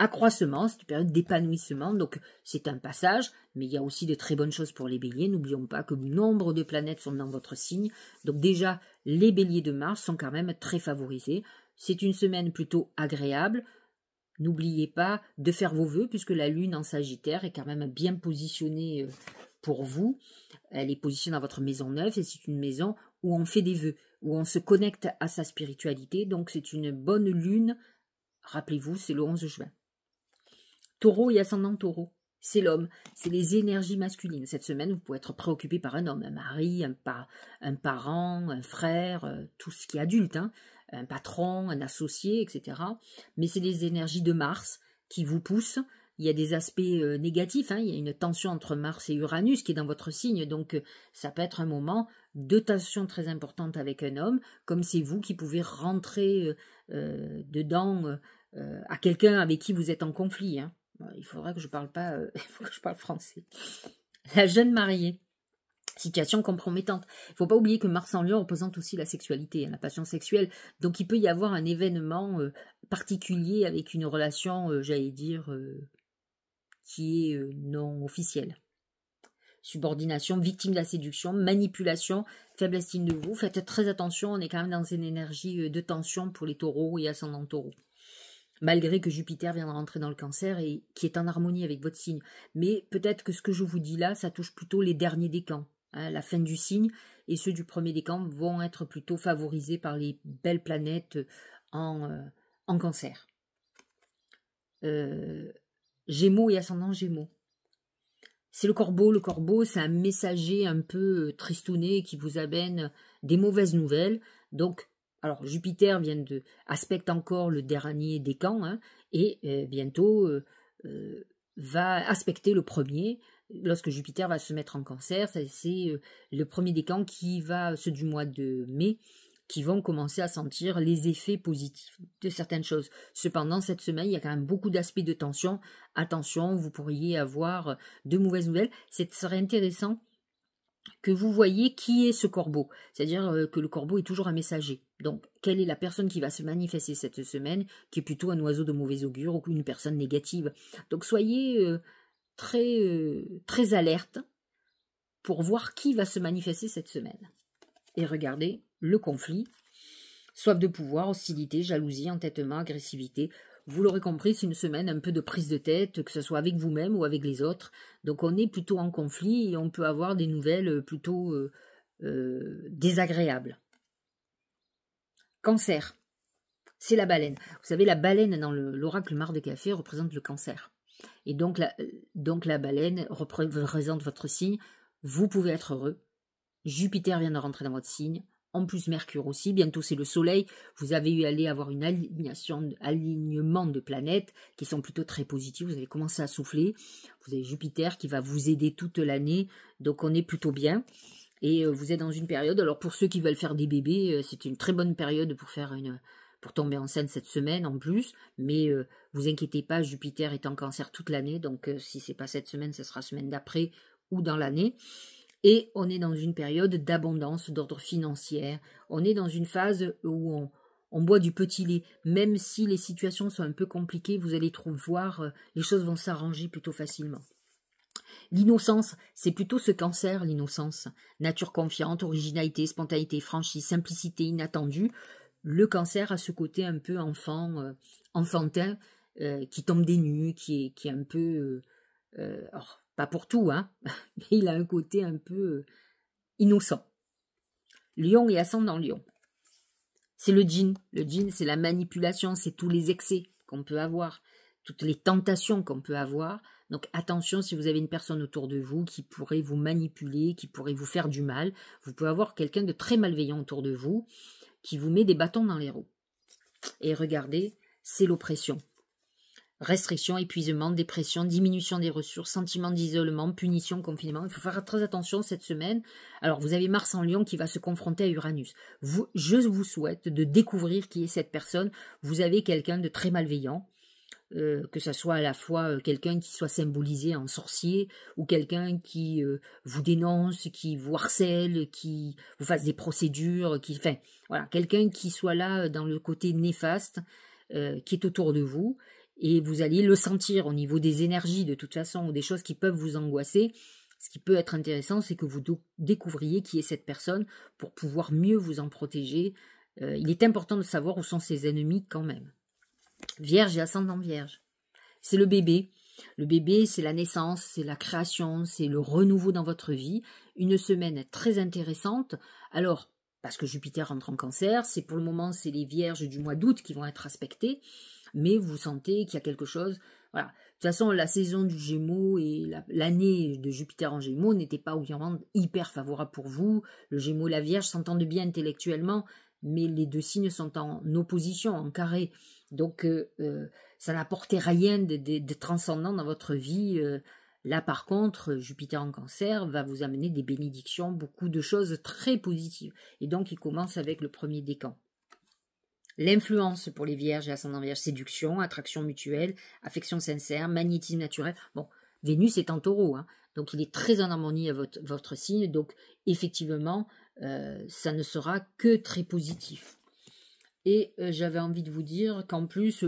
Accroissement, c'est une période d'épanouissement, donc c'est un passage, mais il y a aussi de très bonnes choses pour les béliers. N'oublions pas que nombre de planètes sont dans votre signe, donc déjà les béliers de Mars sont quand même très favorisés. C'est une semaine plutôt agréable. N'oubliez pas de faire vos vœux, puisque la lune en Sagittaire est quand même bien positionnée pour vous. Elle est positionnée dans votre maison 9 et c'est une maison où on fait des vœux, où on se connecte à sa spiritualité, donc c'est une bonne lune. Rappelez-vous, c'est le 11 juin. Taureau et ascendant Taureau, c'est l'homme, c'est les énergies masculines. Cette semaine, vous pouvez être préoccupé par un homme, un mari, un parent, un frère, tout ce qui est adulte, hein, un patron, un associé, etc. Mais c'est les énergies de Mars qui vous poussent. Il y a des aspects négatifs, hein, il y a une tension entre Mars et Uranus qui est dans votre signe, donc ça peut être un moment de tension très importante avec un homme, comme c'est vous qui pouvez rentrer dedans à quelqu'un avec qui vous êtes en conflit, hein. Il faudra que je parle pas, il faut que je parle français. La jeune mariée, situation compromettante. Il ne faut pas oublier que Mars en Lion représente aussi la sexualité, hein, la passion sexuelle. Donc il peut y avoir un événement particulier avec une relation, j'allais dire, qui est non officielle. Subordination, victime de la séduction, manipulation, faible estime de vous. Faites très attention, on est quand même dans une énergie de tension pour les taureaux et ascendants taureaux. Malgré que Jupiter vient de rentrer dans le cancer et qui est en harmonie avec votre signe. Mais peut-être que ce que je vous dis là, ça touche plutôt les derniers décans. Hein, la fin du signe et ceux du premier décan vont être plutôt favorisés par les belles planètes en cancer. Gémeaux et ascendant Gémeaux. C'est le corbeau. Le corbeau, c'est un messager un peu tristouné qui vous amène des mauvaises nouvelles. Donc, alors Jupiter aspecte encore le dernier décan, hein, et bientôt va aspecter le premier. Lorsque Jupiter va se mettre en cancer, c'est le premier décan ceux du mois de mai, qui vont commencer à sentir les effets positifs de certaines choses. Cependant, cette semaine, il y a quand même beaucoup d'aspects de tension. Attention, vous pourriez avoir de mauvaises nouvelles. Ce serait intéressant que vous voyez qui est ce corbeau. C'est-à-dire que le corbeau est toujours un messager. Donc, quelle est la personne qui va se manifester cette semaine, qui est plutôt un oiseau de mauvais augure ou une personne négative. Donc, soyez très alerte pour voir qui va se manifester cette semaine. Et regardez le conflit, soif de pouvoir, hostilité, jalousie, entêtement, agressivité. Vous l'aurez compris, c'est une semaine un peu de prise de tête, que ce soit avec vous-même ou avec les autres. Donc on est plutôt en conflit et on peut avoir des nouvelles plutôt désagréables. Cancer, c'est la baleine. Vous savez, la baleine dans l'oracle Mar de Café représente le cancer. Et donc la baleine représente votre signe. Vous pouvez être heureux. Jupiter vient de rentrer dans votre signe. En plus, Mercure aussi. Bientôt, c'est le Soleil. Vous allez avoir un alignement de planètes qui sont plutôt très positifs. Vous allez commencer à souffler. Vous avez Jupiter qui va vous aider toute l'année. Donc, on est plutôt bien. Et vous êtes dans une période. Alors, pour ceux qui veulent faire des bébés, c'est une très bonne période pour tomber enceinte cette semaine en plus. Mais vous inquiétez pas, Jupiter est en cancer toute l'année. Donc, si ce n'est pas cette semaine, ce sera la semaine d'après ou dans l'année. Et on est dans une période d'abondance, d'ordre financier. On est dans une phase où on boit du petit lait. Même si les situations sont un peu compliquées, vous allez voir, les choses vont s'arranger plutôt facilement. L'innocence, c'est plutôt ce cancer, l'innocence. Nature confiante, originalité, spontanéité, franchise, simplicité inattendue. Le cancer a ce côté un peu enfantin, qui tombe des nues, qui est un peu... pas pour tout, hein, mais il a un côté un peu innocent. Lion et ascendant Lion. C'est le djinn. Le djinn, c'est la manipulation, c'est tous les excès qu'on peut avoir, toutes les tentations qu'on peut avoir. Donc attention si vous avez une personne autour de vous qui pourrait vous manipuler, qui pourrait vous faire du mal. Vous pouvez avoir quelqu'un de très malveillant autour de vous qui vous met des bâtons dans les roues. Et regardez, c'est l'oppression. Restriction, épuisement, dépression, diminution des ressources, sentiment d'isolement, punition, confinement. Il faut faire très attention cette semaine. Alors, vous avez Mars en Lion qui va se confronter à Uranus. Je vous souhaite de découvrir qui est cette personne. Vous avez quelqu'un de très malveillant, que ce soit à la fois quelqu'un qui soit symbolisé en sorcier ou quelqu'un qui vous dénonce, qui vous harcèle, qui vous fasse des procédures, enfin, voilà, quelqu'un qui soit là dans le côté néfaste qui est autour de vous. Et vous allez le sentir au niveau des énergies de toute façon ou des choses qui peuvent vous angoisser. Ce qui peut être intéressant, c'est que vous découvriez qui est cette personne pour pouvoir mieux vous en protéger. Il est important de savoir où sont ses ennemis quand même. Vierge et ascendant Vierge, c'est le bébé. Le bébé, c'est la naissance, c'est la création, c'est le renouveau dans votre vie. Une semaine très intéressante. Alors, parce que Jupiter entre en Cancer, c'est pour le moment, c'est les Vierges du mois d'août qui vont être aspectées. Mais vous sentez qu'il y a quelque chose. Voilà. De toute façon, la saison du Gémeaux et l'année de Jupiter en Gémeaux n'était pas obviamente hyper favorable pour vous. Le Gémeaux et la Vierge s'entendent bien intellectuellement, mais les deux signes sont en opposition, en carré. Donc, ça n'apportait rien de transcendant dans votre vie. Là, par contre, Jupiter en Cancer va vous amener des bénédictions, beaucoup de choses très positives. Et donc, il commence avec le premier décan. L'influence pour les Vierges et ascendant Vierge, séduction, attraction mutuelle, affection sincère, magnétisme naturel. Bon, Vénus est en Taureau, hein, donc il est très en harmonie à votre signe, donc effectivement, ça ne sera que très positif. Et j'avais envie de vous dire qu'en plus,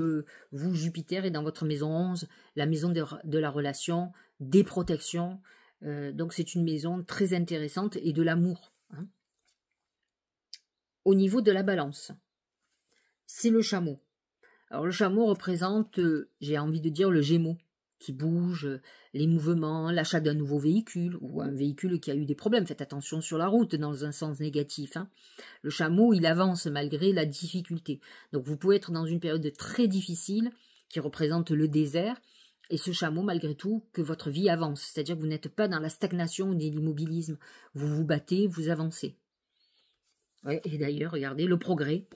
vous, Jupiter, est dans votre maison 11, la maison de la relation, des protections, donc c'est une maison très intéressante et de l'amour. Hein. Au niveau de la Balance, c'est le chameau. Alors le chameau représente, j'ai envie de dire, le Gémeaux, qui bouge, les mouvements, l'achat d'un nouveau véhicule, ou un véhicule qui a eu des problèmes. Faites attention sur la route, dans un sens négatif. Hein. Le chameau, il avance malgré la difficulté. Donc vous pouvez être dans une période très difficile, qui représente le désert, et ce chameau, malgré tout, que votre vie avance. C'est-à-dire que vous n'êtes pas dans la stagnation ou l'immobilisme. Vous vous battez, vous avancez. Ouais, et d'ailleurs, regardez, le progrès.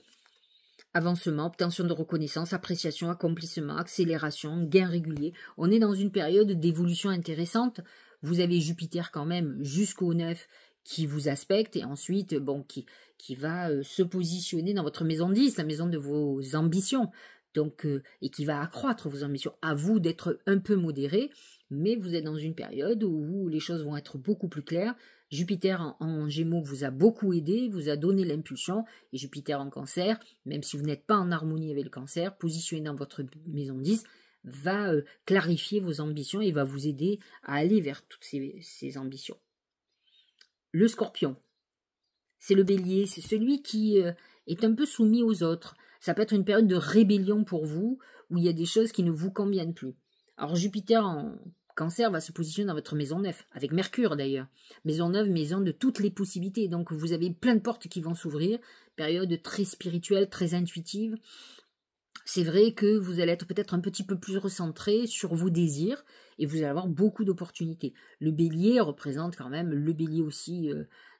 Avancement, obtention de reconnaissance, appréciation, accomplissement, accélération, gain régulier. On est dans une période d'évolution intéressante. Vous avez Jupiter quand même jusqu'au 9 qui vous aspecte et ensuite bon, qui va se positionner dans votre maison 10, la maison de vos ambitions. Donc, et qui va accroître vos ambitions. À vous d'être un peu modéré, mais vous êtes dans une période où les choses vont être beaucoup plus claires. Jupiter en Gémeaux vous a beaucoup aidé, vous a donné l'impulsion, et Jupiter en Cancer, même si vous n'êtes pas en harmonie avec le Cancer, positionné dans votre maison 10, va clarifier vos ambitions et va vous aider à aller vers toutes ces ambitions. Le Scorpion, c'est le Bélier, c'est celui qui est un peu soumis aux autres. Ça peut être une période de rébellion pour vous, où il y a des choses qui ne vous conviennent plus. Alors Jupiter en Cancer va se positionner dans votre maison 9, avec Mercure d'ailleurs. Maison 9, maison de toutes les possibilités. Donc vous avez plein de portes qui vont s'ouvrir. Période très spirituelle, très intuitive. C'est vrai que vous allez être peut-être un petit peu plus recentré sur vos désirs et vous allez avoir beaucoup d'opportunités. Le Bélier représente quand même, le Bélier aussi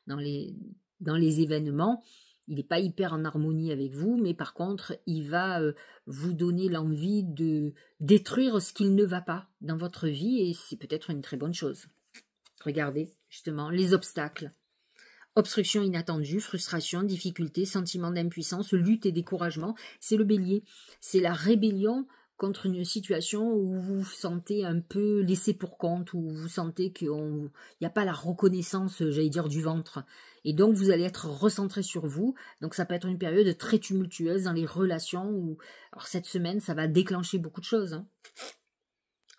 dans les événements. Il n'est pas hyper en harmonie avec vous, mais par contre, il va vous donner l'envie de détruire ce qu'il ne va pas dans votre vie, et c'est peut-être une très bonne chose. Regardez, justement, les obstacles. Obstruction inattendue, frustration, difficulté, sentiment d'impuissance, lutte et découragement. C'est le Bélier. C'est la rébellion contre une situation où vous vous sentez un peu laissé pour compte, où vous sentez qu'il n'y a pas la reconnaissance, j'allais dire, du ventre. Et donc, vous allez être recentré sur vous. Donc, ça peut être une période très tumultueuse dans les relations. Alors, cette semaine, ça va déclencher beaucoup de choses. Hein.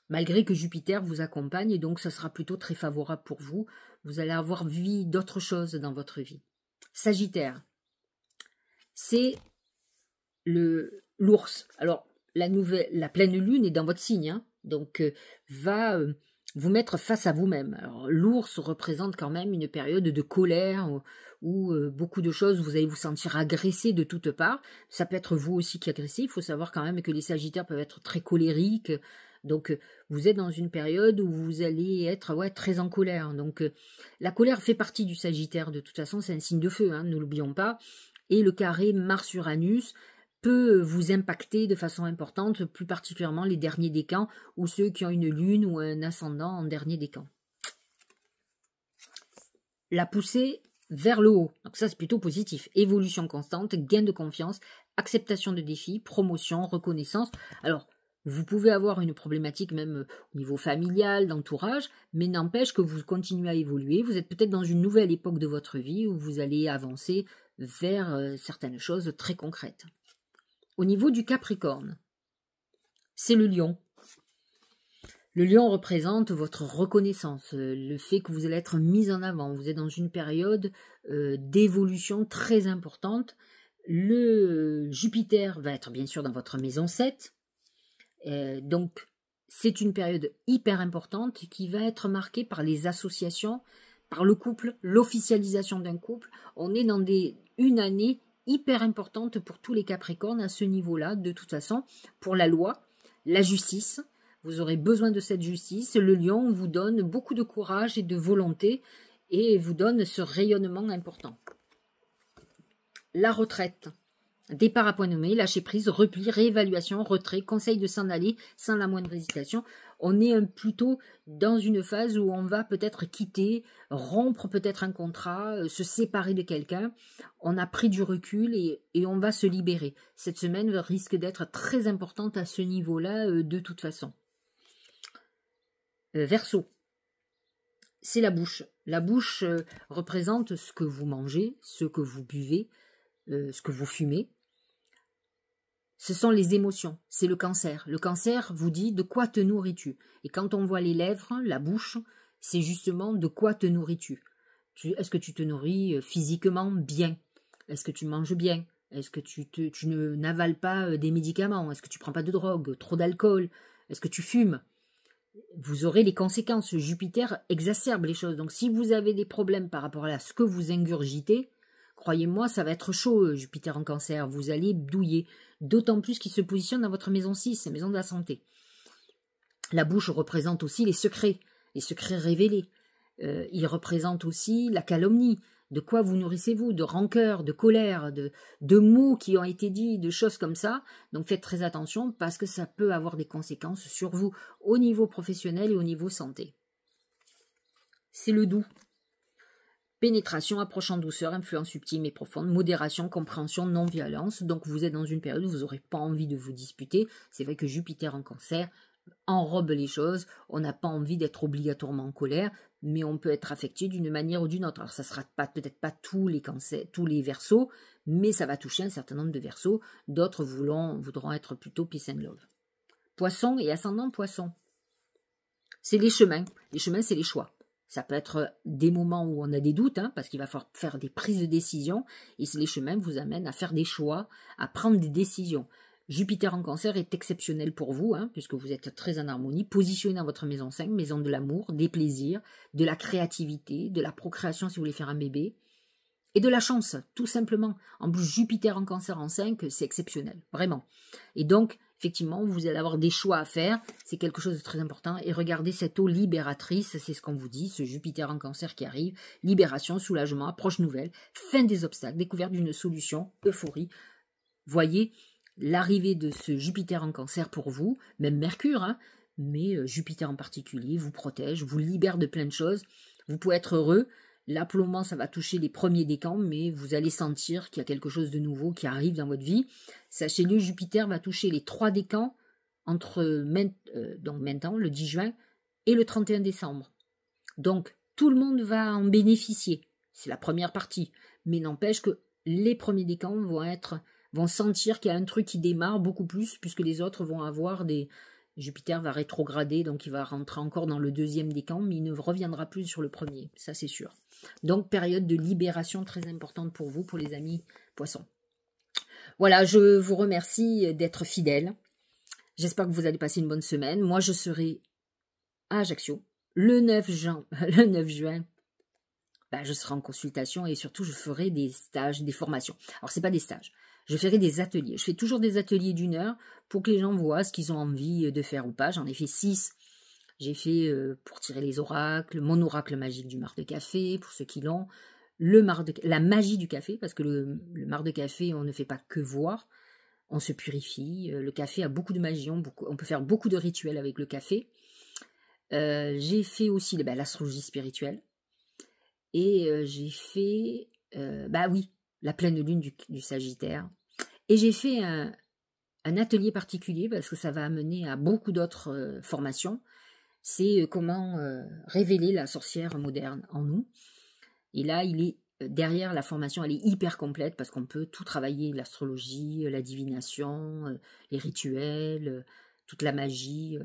Malgré que Jupiter vous accompagne, et donc ça sera plutôt très favorable pour vous. Vous allez avoir vu d'autres choses dans votre vie. Sagittaire, c'est l'ours. Alors, la pleine lune est dans votre signe, hein, donc va vous mettre face à vous-même. Alors, l'ours représente quand même une période de colère où beaucoup de choses, vous allez vous sentir agressé de toutes parts. Ça peut être vous aussi qui agressez. Il faut savoir quand même que les Sagittaires peuvent être très colériques, Donc, vous êtes dans une période où vous allez être très en colère. Donc, la colère fait partie du Sagittaire. De toute façon, c'est un signe de feu, hein, ne l'oublions pas. Et le carré Mars-Uranus peut vous impacter de façon importante, plus particulièrement les derniers décans ou ceux qui ont une lune ou un ascendant en dernier décan. La poussée vers le haut, donc ça c'est plutôt positif. Évolution constante, gain de confiance, acceptation de défis, promotion, reconnaissance. Alors, vous pouvez avoir une problématique même au niveau familial, d'entourage, mais n'empêche que vous continuez à évoluer. Vous êtes peut-être dans une nouvelle époque de votre vie où vous allez avancer vers certaines choses très concrètes. Au niveau du Capricorne, c'est le lion. Le lion représente votre reconnaissance, le fait que vous allez être mis en avant. Vous êtes dans une période d'évolution très importante. Le Jupiter va être bien sûr dans votre maison 7. Donc, c'est une période hyper importante qui va être marquée par les associations, par le couple, l'officialisation d'un couple. On est dans une année hyper importante pour tous les Capricornes à ce niveau-là, de toute façon, pour la loi, la justice. Vous aurez besoin de cette justice. Le lion vous donne beaucoup de courage et de volonté et vous donne ce rayonnement important. La retraite. Départ à point nommé, lâcher prise, repli, réévaluation, retrait, conseil de s'en aller sans la moindre hésitation. On est plutôt dans une phase où on va peut-être quitter, rompre peut-être un contrat, se séparer de quelqu'un. On a pris du recul et on va se libérer. Cette semaine risque d'être très importante à ce niveau-là de toute façon. Verseau, c'est la bouche. La bouche représente ce que vous mangez, ce que vous buvez, ce que vous fumez. Ce sont les émotions, c'est le cancer. Le cancer vous dit de quoi te nourris-tu. Et quand on voit les lèvres, la bouche, c'est justement de quoi te nourris-tu. Est-ce que tu te nourris physiquement bien? Est-ce que tu manges bien? Est-ce que tu n'avales pas des médicaments? Est-ce que tu prends pas de drogue, trop d'alcool? Est-ce que tu fumes? Vous aurez les conséquences. Jupiter exacerbe les choses. Donc si vous avez des problèmes par rapport à ce que vous ingurgitez, croyez-moi, ça va être chaud, Jupiter en cancer. Vous allez douiller. D'autant plus qu'il se positionne dans votre maison 6, la maison de la santé. La bouche représente aussi les secrets révélés. Il représente aussi la calomnie. De quoi vous nourrissez-vous? De rancœur, de colère, de mots qui ont été dits, de choses comme ça. Donc faites très attention parce que ça peut avoir des conséquences sur vous au niveau professionnel et au niveau santé. C'est le doux. Pénétration, approche en douceur, influence subtile mais profonde, modération, compréhension, non-violence. Donc vous êtes dans une période où vous n'aurez pas envie de vous disputer. C'est vrai que Jupiter en cancer enrobe les choses. On n'a pas envie d'être obligatoirement en colère, mais on peut être affecté d'une manière ou d'une autre. Alors ça ne sera peut-être pas tous les Verseaux, mais ça va toucher un certain nombre de Verseaux. D'autres voudront être plutôt peace and love. Poisson et ascendant Poisson. C'est les chemins. Les chemins, c'est les choix. Ça peut être des moments où on a des doutes, parce qu'il va falloir faire des prises de décision, et les chemins vous amènent à faire des choix, à prendre des décisions. Jupiter en cancer est exceptionnel pour vous, puisque vous êtes très en harmonie, positionné dans votre maison 5, maison de l'amour, des plaisirs, de la créativité, de la procréation si vous voulez faire un bébé, et de la chance, tout simplement. En plus, Jupiter en cancer en 5, c'est exceptionnel, vraiment. Et donc, effectivement, vous allez avoir des choix à faire, c'est quelque chose de très important. Et regardez cette eau libératrice, c'est ce qu'on vous dit, ce Jupiter en cancer qui arrive, libération, soulagement, approche nouvelle, fin des obstacles, découverte d'une solution, euphorie. Voyez l'arrivée de ce Jupiter en cancer pour vous, même Mercure, mais Jupiter en particulier, vous protège, vous libère de plein de choses. Vous pouvez être heureux. Là, pour le moment, ça va toucher les premiers décans, mais vous allez sentir qu'il y a quelque chose de nouveau qui arrive dans votre vie. Sachez-le, Jupiter va toucher les 3 décans entre donc maintenant, le 10 juin, et le 31 décembre. Donc, tout le monde va en bénéficier. C'est la première partie. Mais n'empêche que les premiers décans vont sentir qu'il y a un truc qui démarre beaucoup plus, puisque les autres vont avoir des... Jupiter va rétrograder, donc il va rentrer encore dans le 2e décan, mais il ne reviendra plus sur le premier, ça c'est sûr. Donc période de libération très importante pour vous, pour les amis Poissons. Voilà, je vous remercie d'être fidèles. J'espère que vous allez passer une bonne semaine. Moi, je serai à Ajaccio le 9 juin. Je serai en consultation et surtout, je ferai des stages, des formations. Alors, ce n'est pas des stages. Je ferai des ateliers. Je fais toujours des ateliers d'1 heure pour que les gens voient ce qu'ils ont envie de faire ou pas. J'en ai fait 6. J'ai fait pour tirer les oracles, mon oracle magique du marc de café, pour ceux qui l'ont, la magie du café, parce que le marc de café, on ne fait pas que voir, on se purifie. Le café a beaucoup de magie, on peut faire beaucoup de rituels avec le café. J'ai fait aussi l'astrologie spirituelle. Et j'ai fait, la pleine lune du Sagittaire. Et j'ai fait un atelier particulier, parce que ça va amener à beaucoup d'autres formations. C'est comment révéler la sorcière moderne en nous. Et là, derrière la formation, elle est hyper complète, parce qu'on peut tout travailler, l'astrologie, la divination, les rituels, toute la magie.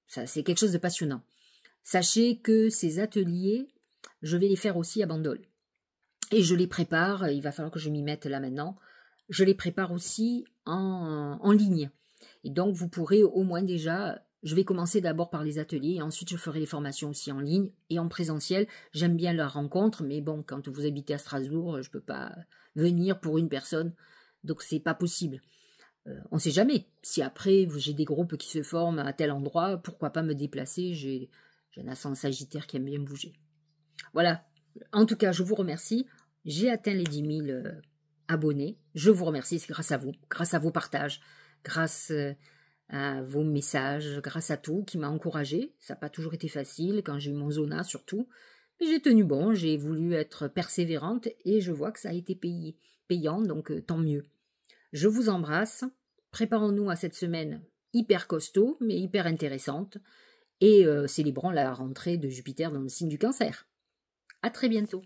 C'est quelque chose de passionnant. Sachez que ces ateliers, je vais les faire aussi à Bandol. Et je les prépare, il va falloir que je m'y mette là maintenant, je les prépare aussi en ligne. Et donc vous pourrez au moins déjà, je vais commencer d'abord par les ateliers, et ensuite je ferai les formations aussi en ligne et en présentiel. J'aime bien la rencontre, mais bon, quand vous habitez à Strasbourg, je ne peux pas venir pour une personne, donc c'est pas possible. On ne sait jamais, si après j'ai des groupes qui se forment à tel endroit, pourquoi pas me déplacer, j'ai un ascendant Sagittaire qui aime bien bouger. Voilà, en tout cas je vous remercie, j'ai atteint les 10 000 abonnés, je vous remercie, c'est grâce à vos partages, grâce à vos messages, grâce à tout qui m'a encouragée. Ça n'a pas toujours été facile, quand j'ai eu mon zona surtout, mais j'ai tenu bon, j'ai voulu être persévérante et je vois que ça a été payant, donc tant mieux. Je vous embrasse, préparons-nous à cette semaine hyper costaud, mais hyper intéressante, et célébrons la rentrée de Jupiter dans le signe du Cancer. À très bientôt.